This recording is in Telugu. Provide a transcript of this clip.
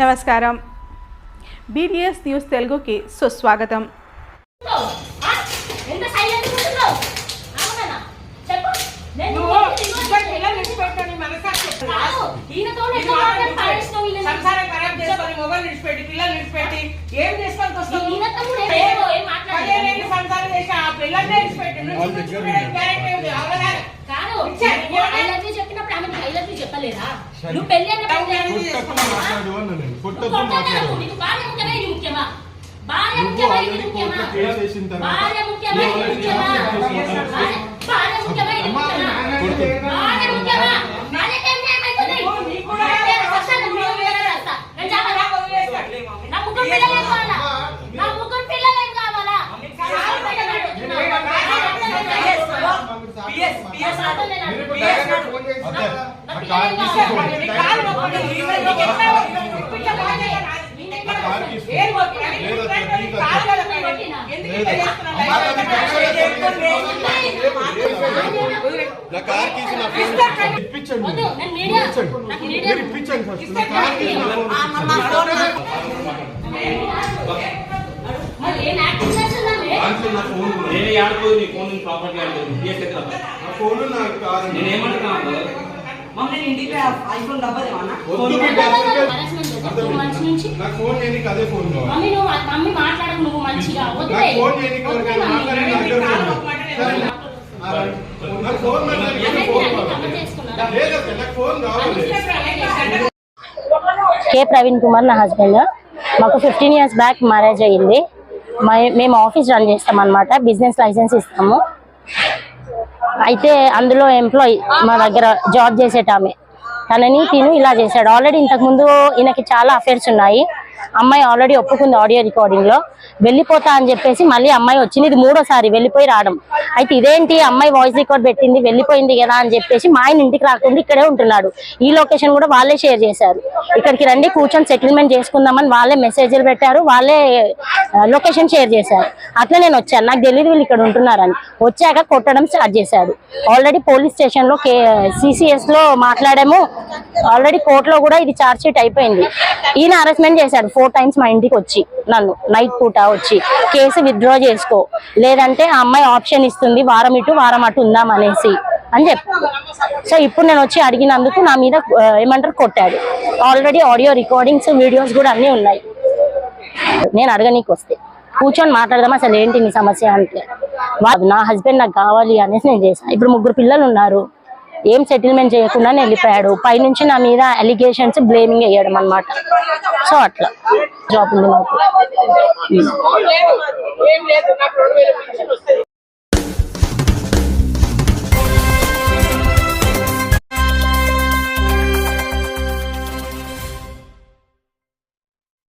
నమస్కారం. BDS న్యూస్ తెలుగుకి సుస్వాగతం. చెప్పలేదా నువ్వు పెళ్లి కే ప్రవీణ్ కుమార్ నా హస్బెండ్. మాకు 15 years బ్యాక్ మ్యారేజ్ అయ్యింది. మేము ఆఫీస్ రన్ చేస్తాం అన్నమాట. బిజినెస్ లైసెన్స్ ఇస్తాము. అయితే అందులో ఎంప్లాయీ మా దగ్గర జాబ్ చేసేటామె తనని తిను ఇలా చేశాడు. ఆల్రెడీ ఇంతకుముందు ఈయనకి చాలా అఫేర్స్ ఉన్నాయి. అమ్మాయి ఆల్రెడీ ఒప్పుకుంది ఆడియో రికార్డింగ్ లో. వెళ్ళిపోతా అని చెప్పేసి మళ్ళీ అమ్మాయి వచ్చింది. ఇది 3వ సారి వెళ్ళిపోయి రావడం. అయితే ఇదేంటి అమ్మాయి వాయిస్ రికార్డ్ పెట్టింది వెళ్ళిపోయింది కదా అని చెప్పేసి మా ఆయన ఇంటికి రాకుండా ఇక్కడే ఉంటున్నాడు. ఈ లొకేషన్ కూడా వాళ్ళే షేర్ చేశారు. ఇక్కడికి రండి కూర్చొని సెటిల్మెంట్ చేసుకుందామని వాళ్ళే మెసేజ్లు పెట్టారు. వాళ్ళే లొకేషన్ షేర్ చేశారు. అట్లా నేను వచ్చాను. నాకు తెలియదు వీళ్ళు ఇక్కడ ఉంటున్నారని. వచ్చాక కొట్టడం స్టార్ట్ చేశాడు. ఆల్రెడీ పోలీస్ స్టేషన్ లో CCS లో మాట్లాడాము. ఆల్రెడీ కోర్టులో కూడా ఇది ఛార్జ్ షీట్ అయిపోయింది. ఈయన అరెస్ట్మెంట్ చేశాడు 4 times మా ఇంటికి వచ్చి. నన్ను నైట్ పూట వచ్చి కేసు విత్డ్రా చేసుకో, లేదంటే ఆ అమ్మాయి ఆప్షన్ ఇస్తుంది వారం ఇటు వారం అటు ఉందాం అనేసి అని చెప్పాడు. సో ఇప్పుడు నేను వచ్చి అడిగినందుకు నా మీద ఏమంటారు కొట్టాడు. ఆల్రెడీ ఆడియో రికార్డింగ్స్ వీడియోస్ కూడా అన్నీ ఉన్నాయి. నేను అడగనీకి వస్తే కూర్చొని మాట్లాడదాం అసలు ఏంటి నీ సమస్య అంటే నా హస్బెండ్ నాకు కావాలి అనేసి నేను చేశాను. ఇప్పుడు 3 పిల్లలు ఉన్నారు. ఏం సెటిల్మెంట్ చేయకుండా వెళ్ళిపోయాడు. పైనుంచి నా మీద అలిగేషన్స్ బ్లేమింగ్ వేయడం అన్నమాట. సో అట్లా జాబ్ ఉంది మాకు.